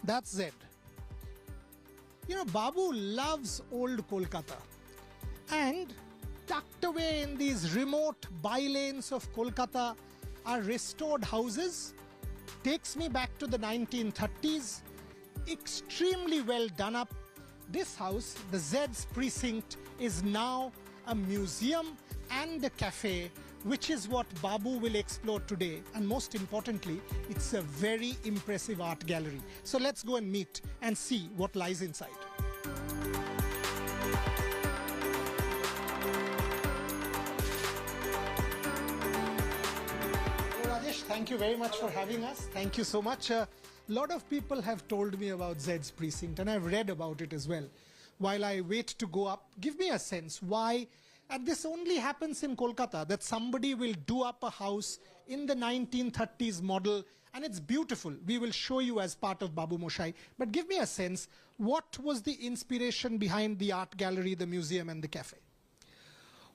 That's Zed. You know, Babu loves old Kolkata. And tucked away in these remote bylanes of Kolkata are restored houses. Takes me back to the 1930s. Extremely well done up. This house, the Zed's Precinct, is now a museum and a cafe, which is what Babu will explore today. And most importantly, it's a very impressive art gallery. So let's go and meet and see what lies inside. Rajesh, thank you very much for having us. Thank you so much. A lot of people have told me about Zed's Precinct, and I've read about it as well. While I wait to go up, give me a sense why. And this only happens in Kolkata, that somebody will do up a house in the 1930s model, and it's beautiful. We will show you as part of Babu Moshai. But give me a sense, what was the inspiration behind the art gallery, the museum, and the cafe?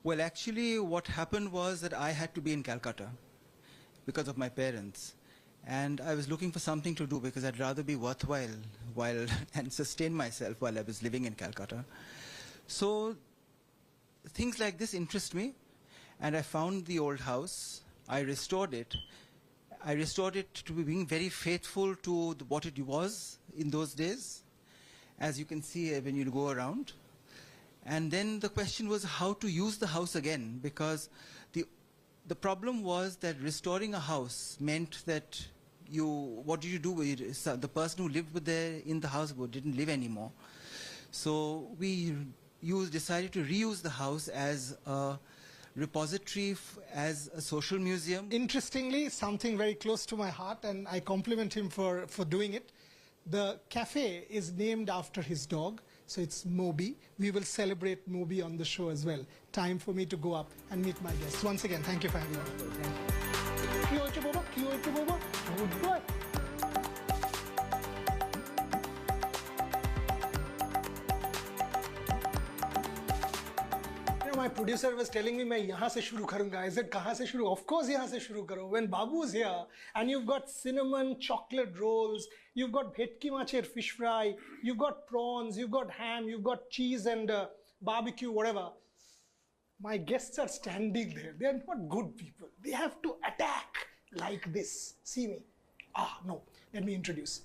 Well, actually, what happened was that I had to be in Calcutta because of my parents. And I was looking for something to do because I'd rather be worthwhile and sustain myself while I was living in Calcutta. So things like this interest me, and I found the old house. I restored it. I restored it to being very faithful to what it was in those days, as you can see when you go around. And then the question was how to use the house again, because the problem was that restoring a house meant that what did you do with it? So the person who lived in the house didn't live anymore. So we decided to reuse the house as a repository, as a social museum. Interestingly, something very close to my heart, and I compliment him for doing it. The cafe is named after his dog, so it's Moby. We will celebrate Moby on the show as well. Time for me to go up and meet my guests. Once again, thank you for having me. Thank you. Good boy. My producer was telling me, मैं यहाँ से शुरू करूँगा. I said, कहाँ से शुरू? Of course, यहाँ से शुरू करो. When Babu is here, and you've got cinnamon chocolate rolls, you've got bhetki macher fish fry, you've got prawns, you've got ham, you've got cheese and barbecue, whatever. My guests are standing there. They are not good people. They have to attack like this. See me. No. Let me introduce.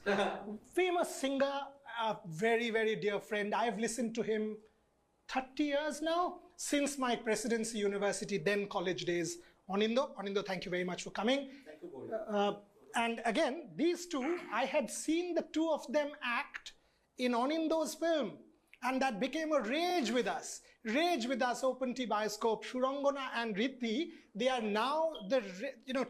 Famous singer, a very, very dear friend. I've listened to him 30 years now, since my Presidency University, then college days. Anindo, thank you very much for coming. Thank you, and again, these two, I had seen the two of them act in Anindo's film, and that became a rage with us. Rage with us, Open Tea Bioscope, Shurangona and Riddhi. They are now the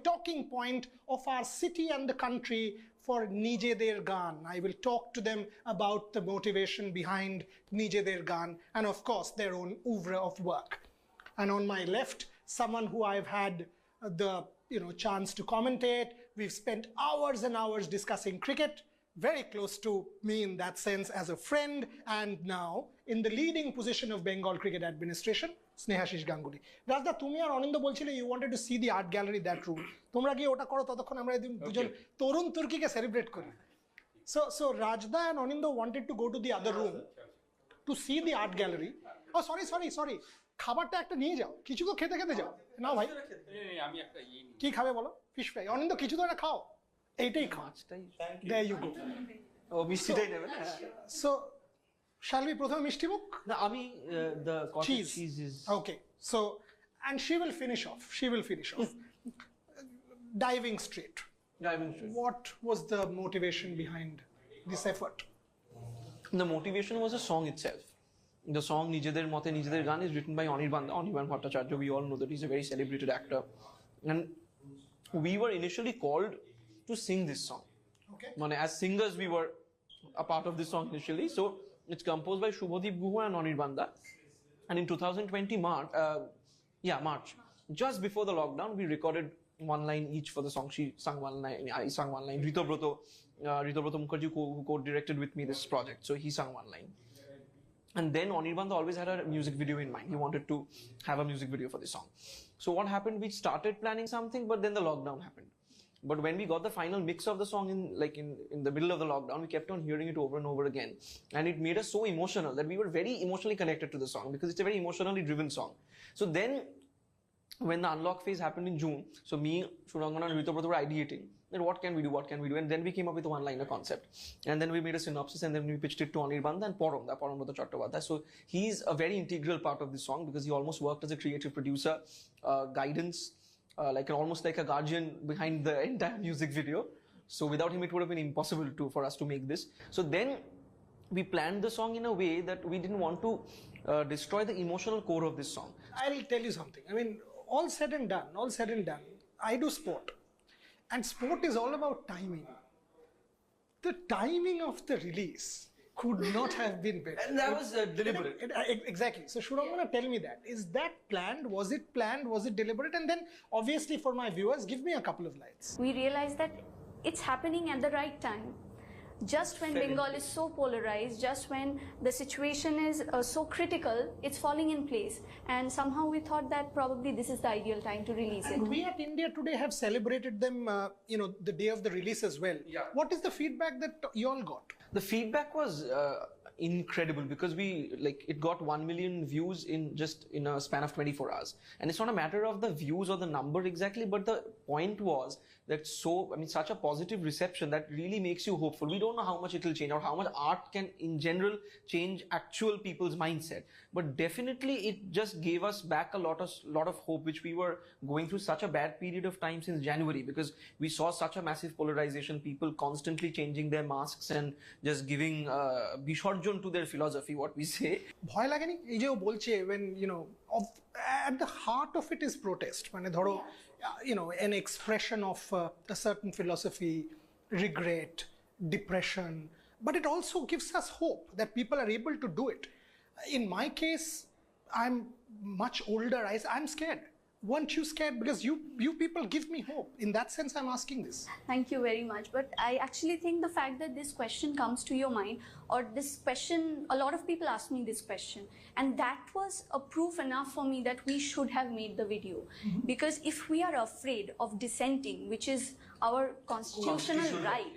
talking point of our city and the country for Nije Der Gaan. I will talk to them about the motivation behind Nije Der Gaan and of course their own oeuvre of work. And on my left, someone who I've had the chance to commentate. We've spent hours and hours discussing cricket, very close to me in that sense as a friend, and now in the leading position of Bengal Cricket Administration, Snehashish Ganguly. Rajda, তুমি আর অনিন্দ বলছিলে you wanted to see the art gallery, that room. তোমরা গিয়ে ওটা করো, ততক্ষণ আমরা দুজন তরুণ তুর্কিকে celebrate করি. So Rajda and Anindo wanted to go to the other room to see the art gallery. Oh, sorry. খাবারটা একটা নিয়ে যাও, কিছু তো খেতে যাও না ভাই। আমি একটা কি খাবে বলো? Fish fry. অনিন্দ কিছু তো একটা খাও, এইটাই খাও। There you go. ও মিষ্টিটাই নেবে না? So shall we প্রথমে মিষ্টি মুখ? না, আমি the cottage cheese is okay. So and she will finish off. Diving straight. What was the motivation behind this effort? The motivation was the song itself. The song Nijeder Mote Nijeder Gaan is written by Anirban Bhattacharya. We all know that he's a very celebrated actor. And we were initially called to sing this song. Okay. As singers, we were a part of this song initially. So it's composed by Shubhadeep Guha and Anirbanda. And in 2020 March, just before the lockdown, we recorded one line each for the song. She sung one line, I sung one line. Rito Broto Mukherjee, who co-directed with me this project, so he sung one line. And then Anirbanda always had a music video in mind. He wanted to have a music video for this song. So what happened? We started planning something, but then the lockdown happened. But when we got the final mix of the song in the middle of the lockdown, we kept on hearing it over and over again. And it made us so emotional that we were very emotionally connected to the song because it's a very emotionally driven song. So then when the unlock phase happened in June, so me, Surangana and Ritu were ideating that what can we do, and then we came up with a one-liner concept, and then we made a synopsis, and then we pitched it to Anirbandha and Porombrata Chattopadhyay. So he's a very integral part of this song because he almost worked as a creative producer, guidance, almost like a guardian behind the entire music video. So without him, it would have been impossible for us to make this. So then we planned the song in a way that we didn't want to destroy the emotional core of this song. I'll tell you something. I mean, all said and done, I do sport. And sport is all about timing. The timing of the release could not have been better. And that was deliberate. Exactly. So Surangana, tell me that. Is that planned? Was it planned? Was it deliberate? And then, obviously, for my viewers, give me a couple of lines. We realized that it's happening at the right time. Just when Bengal is so polarized, just when the situation is so critical, it's falling in place. And somehow we thought that probably this is the ideal time to release it. And we at India Today have celebrated them, the day of the release as well. Yeah. What is the feedback that you all got? The feedback was incredible because it got 1 million views in a span of 24 hours. And it's not a matter of the views or the number exactly, but the point was that such a positive reception that really makes you hopeful. We don't know how much it will change or how much art can in general change actual people's mindset. But definitely it just gave us back a lot of hope, which we were going through such a bad period of time since January, because we saw such a massive polarization, people constantly changing their masks and just giving বিসর্জন to their philosophy, what we say. ভয় লাগেনি এই যে ও বলছে when at the heart of it is protest, মানে ধরো an expression of a certain philosophy, regret, depression, but it also gives us hope that people are able to do it. In my case, I'm much older. I'm scared. Weren't you scared? Because you people give me hope. In that sense, I'm asking this. Thank you very much. But I actually think the fact that this question comes to your mind, or this question, a lot of people ask me this question, and that was a proof enough for me that we should have made the video. Because if we are afraid of dissenting, which is our constitutional right,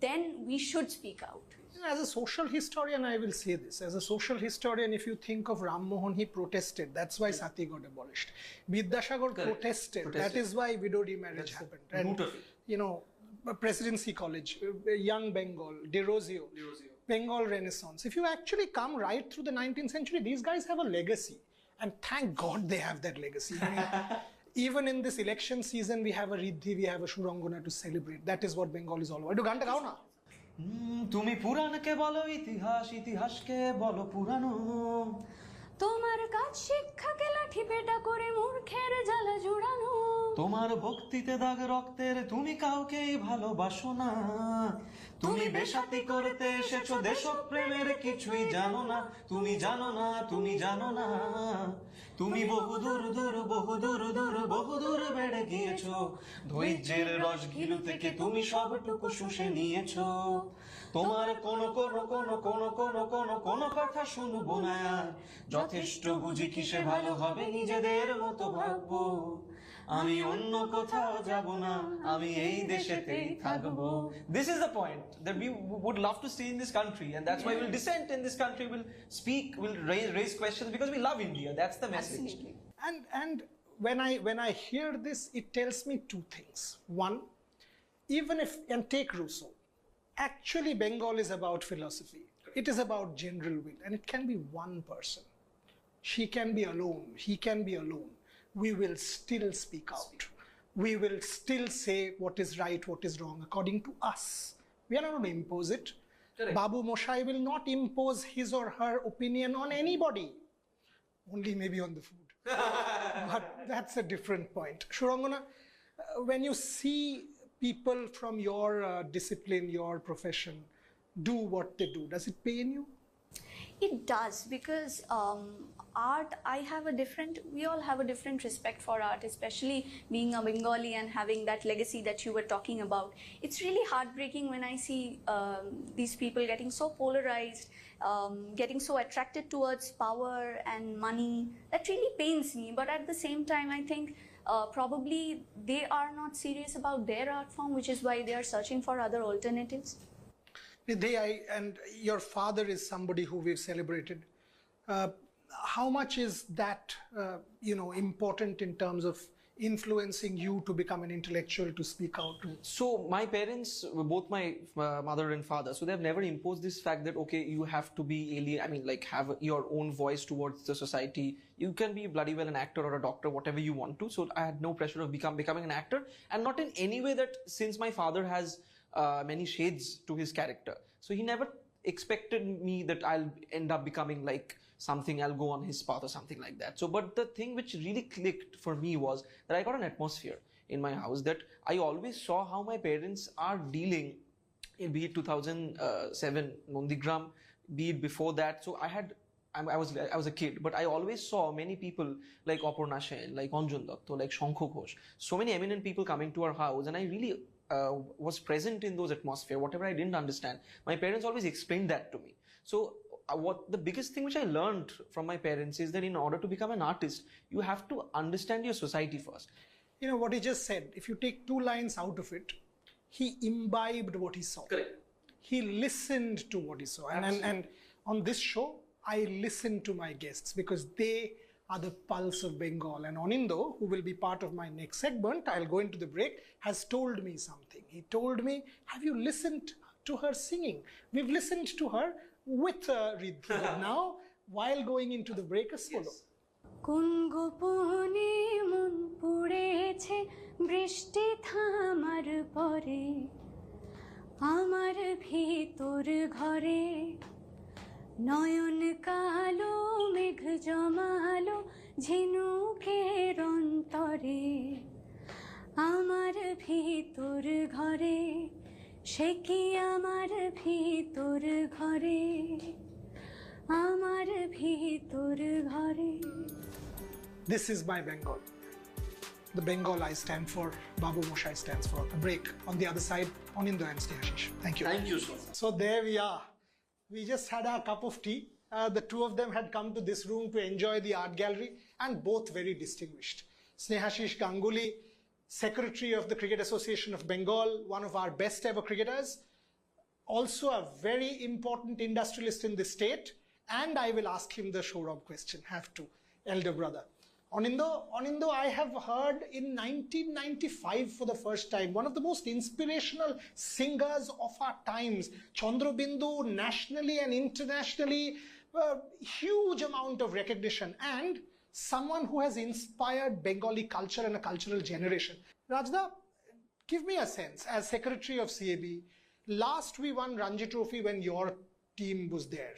then we should speak out. As a social historian, I will say this. As a social historian, if you think of Ram Mohan, he protested. That's why Sati got abolished. Vidyasagar protested. That is why widow remarriage happened. And, Presidency College, Young Bengal, De Rosio, Bengal Renaissance. If you actually come right through the 19th century, these guys have a legacy. And thank God they have that legacy. I mean, even in this election season, we have a Riddhi, we have a Surangana to celebrate. That is what Bengal is all about. Do ganta gao na? তুমি পুরাণকে বলো ইতিহাসকে বলো পুরানো তোমার কাজ শিক্ষাকে লাঠি পেটা করে মূর্খের জ্বালা জুড়ানো তোমার ভক্তিতে দাগ রক্তের তুমি কাউকেই ভালোবাসো না তুমি বেশাতি করতে এসেছো দেশপ্রেমের কিছুই জানো না তুমি জানো না তুমি জানো না তুমি বহুদূর বেড়ে গিয়েছো ধৈর্যের রস গিলু থেকে তুমি সবটুকু শুষে নিয়েছো তোমার কোন কথা শুনবো না আর যথেষ্ট বুঝি কিসে ভালো হবে নিজেদের মতো ভাববো আমি অন্য কোথাও যাব না আমি এই দেশেতেই থাকবো This is the point that we would love to see in this country, and that's why we'll dissent in this country, we'll speak, we'll raise questions because we love India. That's the message. Absolutely. And when I hear this, it tells me two things. One, and take Rousseau, actually Bengal is about philosophy. It is about general will, and it can be one person. She can be alone, he can be alone. We will still speak out. We will still say what is right, what is wrong, according to us. We are not going to impose it. Correct. Babu Moshai will not impose his or her opinion on anybody. Only maybe on the food. But that's a different point. Surangana, when you see people from your discipline, your profession, do what they do, does it pain you? It does, because art, we all have a different respect for art, especially being a Bengali and having that legacy that you were talking about. It's really heartbreaking when I see these people getting so polarized, getting so attracted towards power and money. That really pains me. But at the same time, I think probably they are not serious about their art form, which is why they are searching for other alternatives. And your father is somebody who we've celebrated. How much is that, important in terms of influencing you to become an intellectual, to speak out? So my parents were both my mother and father. So they've never imposed this fact that, okay, you have to be alien. I mean, like have your own voice towards the society. You can be bloody well an actor or a doctor, whatever you want to. So I had no pressure of becoming an actor, and not in any way that, since my father has many shades to his character. So he never expected me that I'll end up becoming like something, I'll go on his path or something like that. So, but the thing which really clicked for me was that I got an atmosphere in my house that I always saw how my parents are dealing, be it 2007 Nondigram, be it before that. So I was a kid, but I always saw many people like Aparna Sen, like Anjan Datta, like Shankho Ghosh, so many eminent people coming to our house, and I really was present in those atmosphere. Whatever I didn't understand, my parents always explained that to me. So what the biggest thing which I learned from my parents is that in order to become an artist, you have to understand your society first. You know what he just said, if you take 2 lines out of it, he imbibed what he saw. Correct. He listened to what he saw. And on this show, I listen to my guests because they are the pulse of Bengal. And Anindo, who will be part of my next segment, I'll go into the break, has told me something. He told me, have you listened to her singing? We've listened to her with Riddhi now, while going into the break, a solo. কোন গোপনে মন পড়েছে বৃষ্টি থামার পরে আমার ভিতর ঘরে নয়ন কালো মেঘ জমালো ঝিনুকের অন্তরে আমার ভিতর ঘরে সে কি আমার ভিতর ঘরে আমার ভিতর ঘরে. This is my Bengal. The Bengal I stand for, Babu Moshai stands for. A break. On the other side, Anindo and Snehashish. Thank you. Thank you so much. So there we are. We just had our cup of tea. The two of them had come to this room to enjoy the art gallery, and both very distinguished. Snehashish Ganguly, Secretary of the Cricket Association of Bengal, one of our best ever cricketers, also a very important industrialist in the state, and I will ask him the Shourab question, have to, elder brother. Anindo, I have heard in 1995 for the first time, one of the most inspirational singers of our times, Chandrabindu, nationally and internationally, huge amount of recognition, and someone who has inspired Bengali culture and a cultural generation. Rajda, give me a sense, as Secretary of CAB, last we won Ranji Trophy when your team was there,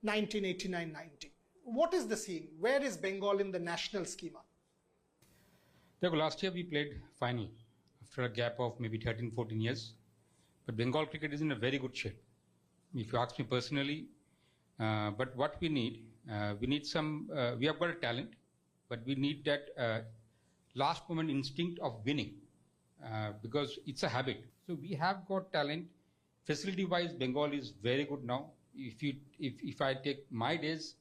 1989-90. What is the scene? Where is Bengal in the national schema? Last year we played final after a gap of maybe 13-14 years. But Bengal cricket is in a very good shape, if you ask me personally. But what we need some, we have got a talent, but we need that last moment instinct of winning because it's a habit. So we have got talent. Facility-wise, Bengal is very good now. If I take my days,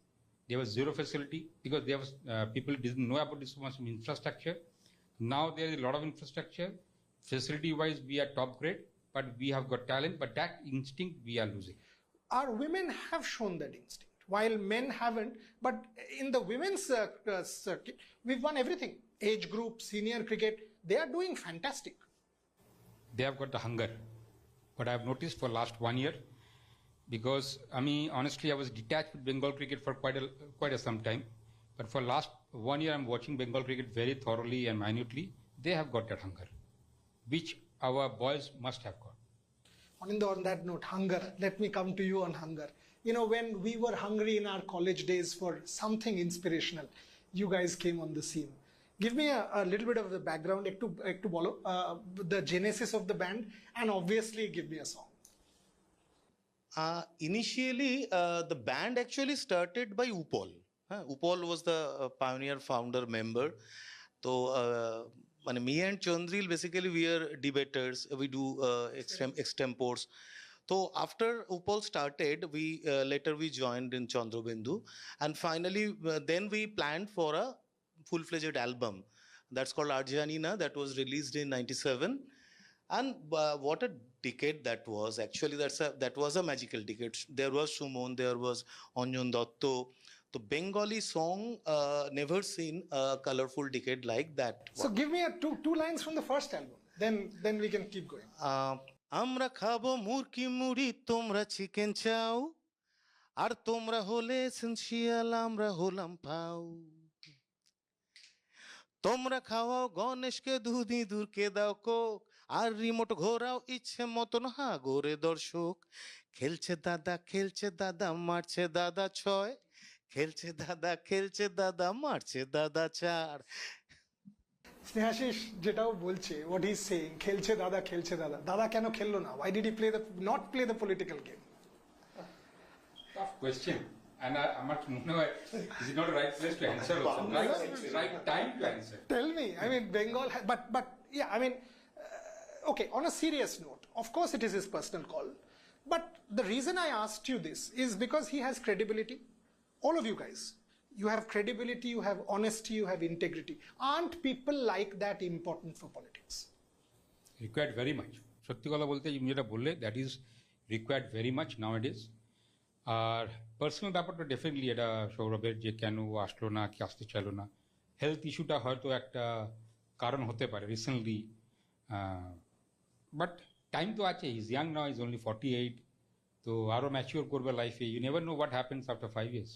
there was zero facility because there was people didn't know about this much infrastructure. Now there is a lot of infrastructure. Facility-wise, we are top grade, but we have got talent. But that instinct we are losing. Our women have shown that instinct, while men haven't. But in the women's circuit, we've won everything. Age group, senior cricket, they are doing fantastic. They have got the hunger. But I have noticed for last 1 year, because honestly, I was detached with Bengal cricket for quite some time. But for last 1 year, I'm watching Bengal cricket very thoroughly and minutely. They have got that hunger, which our boys must have got. Anindo, on that note, hunger. Let me come to you on hunger. You know, when we were hungry in our college days for something inspirational, you guys came on the scene. Give me a little bit of the background, ektu bolo, the genesis of the band, and obviously give me a song. Initially, the band actually started by Upol. হ্যাঁ, Upol was the pioneer founder member. তো মানে me and Chandril basically we are debaters, we do extempores. So after Upal started, we later we joined in Chandrabindu, and finally then we planned for a full-fledged album that's called Arjanina, that was released in 97. And what a decade that was. Actually that was a magical decade. There was Sumon, there was Anjan Dotto. The Bengali song, never seen a colorful decade like that. So give me two lines from the first album. Then we can keep going. আমরা খাবো মুরকি মুড়ি, তোমরা chicken চাও, আর তোমরা হলে essential, আমরা হলাম পাও। তোমরা খাওয়াও গণেশকে দুধ, ইঁদুরকে দাও কোক, আর রিমোট ঘোরাও ইচ্ছে মতন হাগরে দর্শক। খেলছে দাদা মারছে দাদা ছয়, খেলছে দাদা মারছে দাদা চার। Snehashish যেটাও বলছে, what he's saying, খেলছে দাদা, দাদা কেন খেললো না? Why did he not play the political game? Tough question. And I'm not know, is it not the right place to answer also? Right time to answer. Tell me, I mean, Bengal, but yeah, I mean, okay, on a serious note, of course it is his personal call, but the reason I asked you this is because he has credibility. All of you guys, you have credibility, you have honesty, you have integrity. Aren't people like that important for politics? Required very much. সত্যি কথা বলতে যেটা বললে, that is required very much nowadays. R personal ব্যাপারটা definitely এটা সৌরভের যে কেন আসলো না, কি আসতে চাইলো না, হেলথ ইস্যুটা হয়তো একটা কারণ হতে পারে রিসেন্টলি, বাট টাইম তো আছে, is young now, is only 48, তো আরো ম্যাচিওর করবে লাইফে, you never know what happens after 5 years.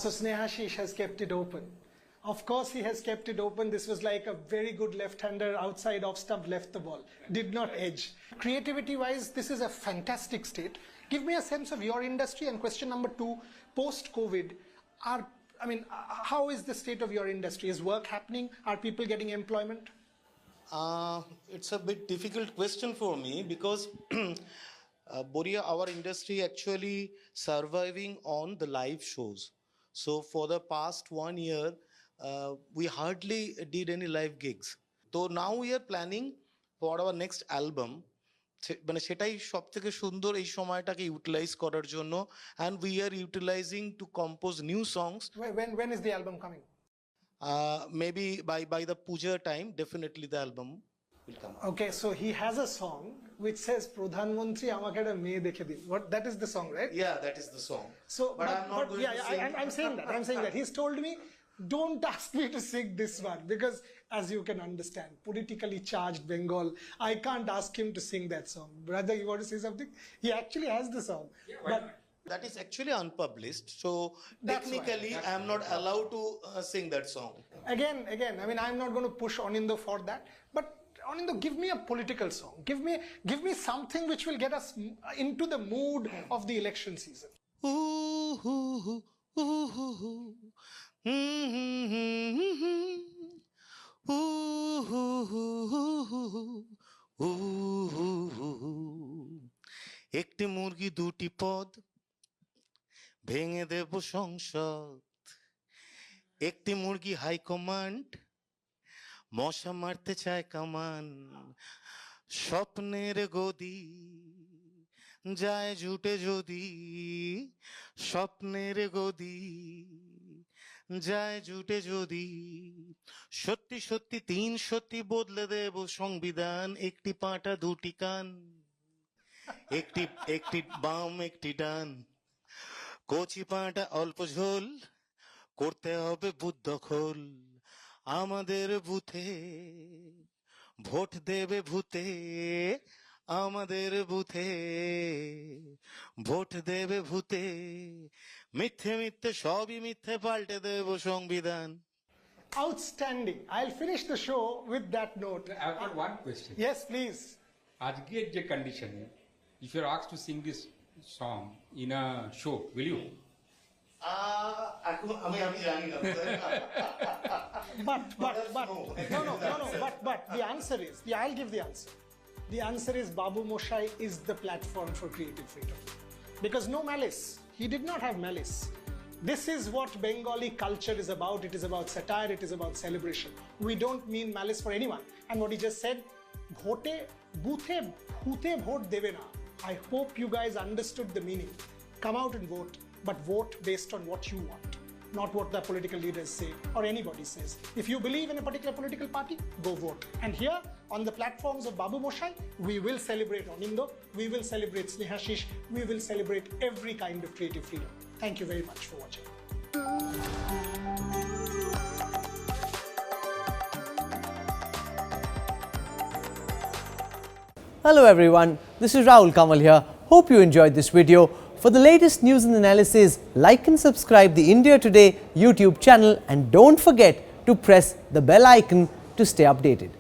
So Snehashish has kept it open. Of course he has kept it open. This was like a very good left-hander, outside off stump, left the ball, did not edge. Creativity wise, this is a fantastic state. Give me a sense of your industry. And question number 2, post-COVID, how is the state of your industry? Is work happening? Are people getting employment? It's a bit difficult question for me because Boria, our industry actually surviving on the live shows. So for the past 1 year, we hardly did any live gigs. So now we are planning for our next album. মানে সেটাই সব থেকে সুন্দর এই সময়টাকে utilise করার জন্য, and we are utilizing to compose new songs. When is the album coming? Maybe by the puja time, definitely the album will come out. Okay, so he has a song which says Pradhan Mantri আমাকে একটা মেয়ে দেখে দিন. What, that is the song, right? Yeah, that is the song. So but I'm not going to sing. I'm saying that he's told me, don't ask me to sing this one, because as you can understand, politically charged Bengal, I can't ask him to sing that song. Brother, you want to say something? He actually has the song. Yeah, but That is actually unpublished, so That's technically why. I am not allowed to sing that song. again, I mean, I'm not going to push Anindo for that, but Anindo, give me a political song. Give me something which will get us into the mood of the election season. Ooh, ooh, ooh, ooh, ooh. একটি মুরগি দুটি পদ, ভেঙে দেব সংসদ। একটি মুরগি high command, মশা মারতে চায় কামান। স্বপ্নের গদি যায় জুটে যদি, স্বপ্নের গদি যায় জুটে যদি। সত্যি সত্যি 3 সত্যি বদলে দেব সংবিধান। একটি পাঁটা দুটি কান, একটি বাম একটি ডান। কচি পাঁটা অল্প ঝোল, করতে হবে বুথ দখল। আমাদের বুথে ভোট দেবে ভূতে, আমাদের বুথে ভোট দেবে ভূতে। মিথ্যে মিথ্যে সবই মিথ্যে, পাল্টে দেব সংবিধান। Outstanding. I'll finish the show with that note. I've got one question. Yes, please. আজকের যে condition, if you're asked to sing this song in a show, will you? এখন আমি জানি না। But the answer is, I'll give the answer. The answer is Babu Moshai is the platform for creative freedom. Because no malice. He did not have malice. This is what Bengali culture is about. It is about satire, it is about celebration. We don't mean malice for anyone. And what he just said, bhote, buthe, bhute vote deve na. I hope you guys understood the meaning. Come out and vote, but vote based on what you want, not what the political leaders say or anybody says. If you believe in a particular political party, go vote. And here, on the platforms of Babu Moshai, we will celebrate Onindo, we will celebrate Snehashish, we will celebrate every kind of creative freedom. Thank you very much for watching. Hello everyone, this is Rahul Kamal here. Hope you enjoyed this video. For the latest news and analysis, like and subscribe the India Today YouTube channel and don't forget to press the bell icon to stay updated.